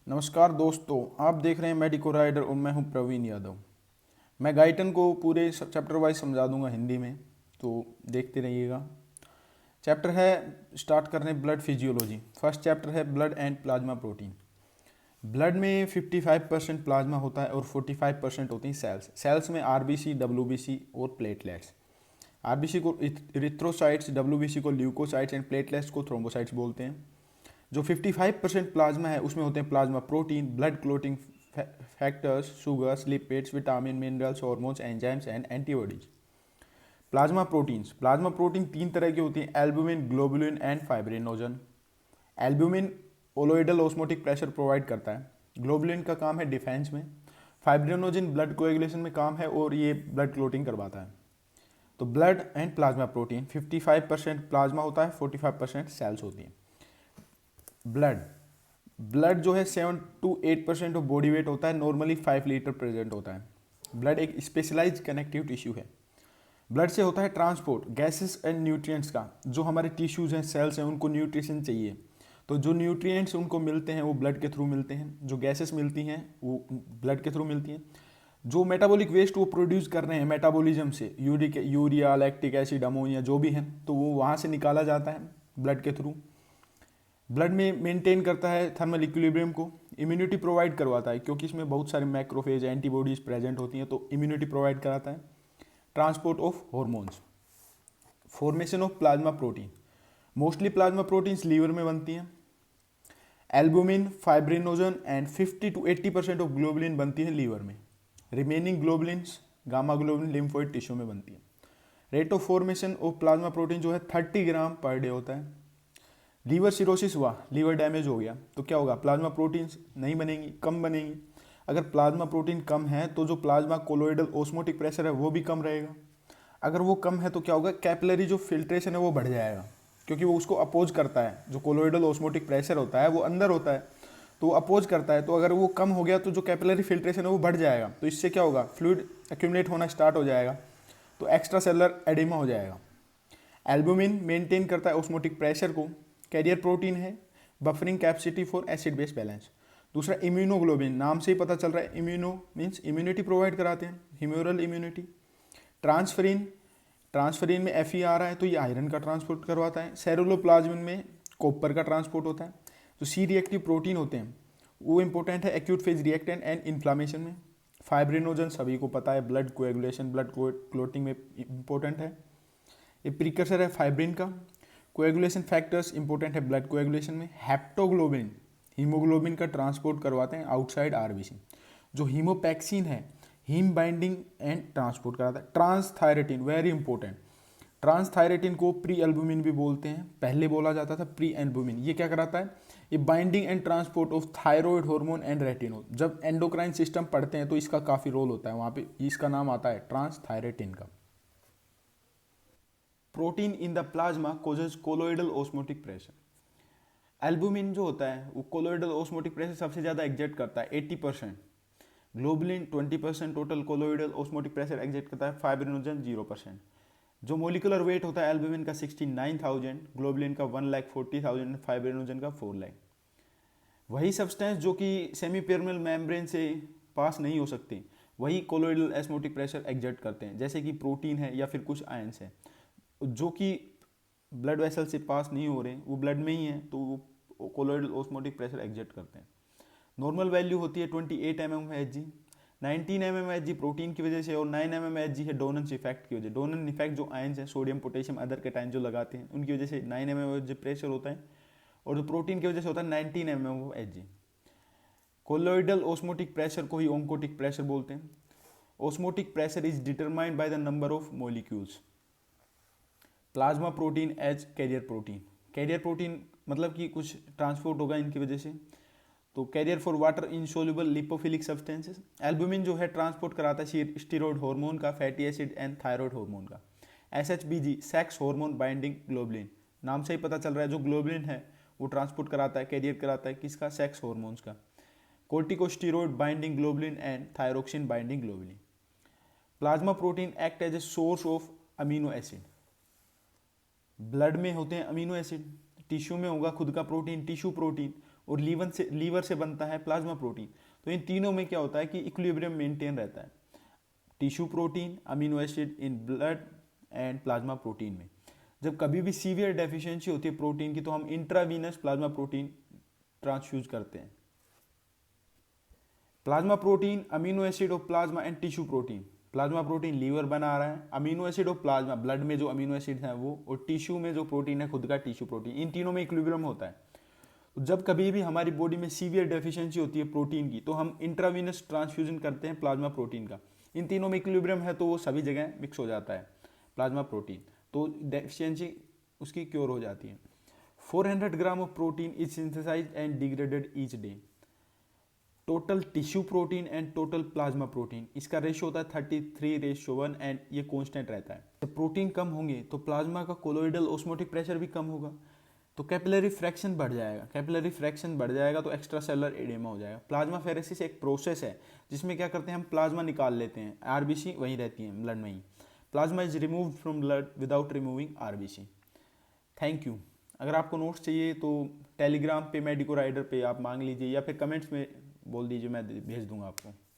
नमस्कार दोस्तों, आप देख रहे हैं मेडिको राइडर और मैं हूं प्रवीण यादव। मैं गाइटन को पूरे चैप्टर वाइज समझा दूंगा हिंदी में, तो देखते रहिएगा। चैप्टर है, स्टार्ट कर रहे हैं ब्लड फिजियोलॉजी। फर्स्ट चैप्टर है blood and plasma protein. Blood में 55% प्लाज्मा होता है और 45% होती हैं सेल्स। सेल्स में आरबीसी, डब्ल्यूबीसी और प्लेटलेट्स। आरबीसी को इरिथ्रोसाइट्स, डब्ल्यूबीसी को ल्यूकोसाइट्स एंड प्लेटलेट्स को थ्रोम्बोसाइट्स बोलते हैं। जो 55% प्लाज्मा है उसमें होते हैं plasma protein, blood clotting factors, sugars, lipids, vitamin, minerals, hormones, enzymes and antibodies. Plasma protein तीन तरह की होती हैं: albumin, globulin and fibrinogen. Albumin colloidal osmotic pressure provide करता है। ग्लोबुलिन का काम है डिफेंस में। फाइब्रिनोजन ब्लड कोएगुलेशन में काम है और ये ब्लड क्लोटिंग करवाता है। तो blood and plasma protein 55% plasma होता है, 45% सेल्स होती हैं। ब्लड ब्लड जो है 7 to 8% ऑफ बॉडी वेट होता है। नॉर्मली 5 लीटर प्रेजेंट होता है। ब्लड एक स्पेशलाइज्ड कनेक्टिव टिश्यू है। ब्लड से होता है ट्रांसपोर्ट गैसेस एंड न्यूट्रिएंट्स का। जो हमारे टिश्यूज हैं, सेल्स हैं, उनको न्यूट्रिशन चाहिए, तो जो न्यूट्रिएंट्स उनको मिलते हैं वो ब्लड के थ्रू मिलते हैं। जो गैसेस मिलती हैं वो ब्लड के थ्रू मिलती हैं। जो मेटाबॉलिक वेस्ट वो प्रोड्यूस कर रहे हैं मेटाबॉलिज्म से, यूरिया, लैक्टिक एसिड, अमोनिया जो भी है, तो वो वहाँ से निकाला जाता है ब्लड के थ्रू। ब्लड में मेंटेन करता है थर्मल इक्विलिब्रियम को। इम्यूनिटी प्रोवाइड करवाता है, क्योंकि इसमें बहुत सारे मैक्रोफेज, एंटीबॉडीज प्रेजेंट होती हैं, तो इम्यूनिटी प्रोवाइड कराता है। Transport of hormones. Formation of plasma protein. Mostly plasma proteins liver में बनती हैं। Albumin, fibrinogen and 50 to 80% of globulin बनती है लीवर में। Remaining globulins gamma globulin lymphoid tissue में बनती है। Rate of formation of plasma protein जो है 30 ग्राम पर डे होता है। लीवर सिरोसिस हुआ, लीवर डैमेज हो गया, तो क्या होगा? प्लाज्मा प्रोटीन्स नहीं बनेंगी, कम बनेंगी। अगर प्लाज्मा प्रोटीन कम है तो जो प्लाज्मा कोलोइडल ओस्मोटिक प्रेशर है वो भी कम रहेगा। अगर वो कम है तो क्या होगा? कैपिलरी जो फिल्ट्रेशन है वो बढ़ जाएगा, क्योंकि वो उसको अपोज करता है। जो कोलोइडल ओस्मोटिक प्रेशर होता है वो अंदर होता है, तो वो अपोज करता है। तो अगर वो कम हो गया तो जो कैपिलरी फिल्ट्रेशन है वो बढ़ जाएगा, तो इससे क्या होगा? फ्लूइड एक्यूमुलेट होना स्टार्ट हो जाएगा, तो एक्स्ट्रा सेलुलर एडिमा हो जाएगा। एल्बुमिन मेंटेन करता है ऑस्मोटिक प्रेशर को। कैरियर प्रोटीन है, buffering capacity for acid base balance. दूसरा इम्यूनोग्लोबिन, नाम से ही पता चल रहा है, इम्यूनो मीन्स इम्यूनिटी प्रोवाइड कराते हैं, ह्यूमरल इम्यूनिटी। ट्रांसफरिन, ट्रांसफरिन में एफ आ रहा है तो ये आयरन का ट्रांसपोर्ट करवाता है। सेरुलोप्लाज्मिन में कॉपर का ट्रांसपोर्ट होता है। जो सी रिएक्टिव प्रोटीन होते हैं वो इंपॉर्टेंट है acute phase reactant and inflammation में। फाइब्रिनोजन सभी को पता है, ब्लड कोएगुलेशन, ब्लड क्लोटिंग में इंपॉर्टेंट है। ये प्रीकर्सर है फाइब्रिन का। कोएगुलेशन फैक्टर्स इंपॉर्टेंट है ब्लड कोएगुलेशन में। हेप्टोग्लोबिन हीमोग्लोबिन का ट्रांसपोर्ट करवाते हैं आउटसाइड आरबीसी। जो हीमोपैक्सिन है, हीम बाइंडिंग एंड ट्रांसपोर्ट कराता है। ट्रांसथायरेटिन वेरी इंपॉर्टेंट। ट्रांसथायरेटिन को प्री एल्बुमिन भी बोलते हैं, पहले बोला जाता था प्री एल्बुमिन। ये क्या कराता है? ये binding and transport of thyroid hormone and retinol. जब एंडोक्राइन सिस्टम पढ़ते हैं तो इसका काफ़ी रोल होता है, वहाँ पे इसका नाम आता है ट्रांसथायरेटिन का। Protein in the plasma causes colloidal osmotic pressure. Albumin जो होता है वो कोलोइडल ओस्मोटिक प्रेशर सबसे ज़्यादा एग्जर्ट करता है, 80%। Globulin 20% total colloidal osmotic pressure exert करता है। फाइब्रिनोजन 0%। जो मोलिकुलर वेट होता है एल्बुमिन का 69,000, ग्लोबुलिन का 1,40,000, फाइब्रिनोजन का 4 लाख। वही सब्सटेंस जो कि सेमीपेरमल मेम्ब्रेन से पास नहीं हो सकती, वही कोलोइडल एस्मोटिक प्रेशर एग्जर्ट करते हैं, जैसे कि प्रोटीन है या फिर कुछ आयंस है जो कि ब्लड वेसल से पास नहीं हो रहे, वो ब्लड में ही है, तो वो कोलोइडल ओस्मोटिक प्रेशर एग्जर्ट करते हैं। नॉर्मल वैल्यू होती है 28 mmHg। 19 mmHg प्रोटीन की वजह से और 9 mmHg है डोनन्स इफेक्ट की वजह। डोनन इफेक्ट जो आयंस हैं, सोडियम, पोटेशियम, अदर कैटायन जो लगाते हैं, उनकी वजह से 9 mmHg प्रेशर होता है, और जो प्रोटीन की वजह से होता है 19 mmHg। कोलोइडल ओस्मोटिक प्रेशर को ही ओंकोटिक प्रेशर बोलते हैं। Osmotic pressure is determined by the number of molecules. Plasma protein as carrier protein. Carrier protein मतलब कि कुछ ट्रांसपोर्ट होगा इनकी वजह से, तो carrier for water insoluble lipophilic substances. Albumin जो है ट्रांसपोर्ट कराता है स्टीरॉयड हार्मोन का, fatty acid and thyroid hormone का। SHBG sex hormone binding globulin, नाम से ही पता चल रहा है जो ग्लोबुलिन है वो ट्रांसपोर्ट कराता है, कैरियर कराता है किसका? सेक्स हार्मोन्स का। Corticosteroid binding globulin and thyroxine binding globulin. Plasma protein act as a source of amino acid. Blood में होते हैं अमीनो एसिड, टिश्यू में होगा खुद का प्रोटीन, टिश्यू प्रोटीन, और लीवर से बनता है प्लाज्मा प्रोटीन। तो इन तीनों में क्या होता है कि इक्विलिब्रियम मेंटेन रहता है, tissue protein, amino acid in blood and plasma protein में। जब कभी भी सीवियर डेफिशिएंसी होती है प्रोटीन की तो हम इंट्रावीनस प्लाज्मा प्रोटीन ट्रांसफ्यूज करते हैं। प्लाज्मा प्रोटीन, अमीनो एसिड और plasma and tissue protein. Plasma protein liver बना रहा है, अमीनो एसिड और प्लाज्मा ब्लड में जो अमीनो एसिड है वो, और टिश्यू में जो प्रोटीन है खुद का टिश्यू प्रोटीन, इन तीनों में इक्विलिब्रियम होता है। तो जब कभी भी हमारी बॉडी में सीवियर डेफिशिएंसी होती है प्रोटीन की तो हम इंट्रावीनस ट्रांसफ्यूजन करते हैं प्लाज्मा प्रोटीन का। इन तीनों में इक्विलिब्रियम है तो वो सभी जगह मिक्स हो जाता है प्लाज्मा प्रोटीन, तो डेफिशिएंसी उसकी क्योर हो जाती है। 400 gram of protein is synthesised and degraded each day. Total tissue protein and total plasma protein, इसका रेशियो होता है 33:1 एंड ये कांस्टेंट रहता है। जब प्रोटीन कम होंगे तो प्लाज्मा का कोलोइडल ऑस्मोटिक प्रेशर भी कम होगा, तो कैपिलरी फ्रैक्शन बढ़ जाएगा। कैपिलरी फ्रैक्शन बढ़ जाएगा तो एक्स्ट्रा सेलुलर एडेमा हो जाएगा। प्लाज्मा फेरेसिस एक प्रोसेस है जिसमें क्या करते हैं हम प्लाज्मा निकाल लेते हैं, आरबीसी वहीं रहती है ब्लड में ही। Plasma is removed from blood without removing RBC. Thank you. अगर आपको नोट्स चाहिए तो टेलीग्राम पे मेडिको राइडर पे आप मांग लीजिए या फिर कमेंट्स में बोल दीजिए, मैं भेज दूंगा आपको।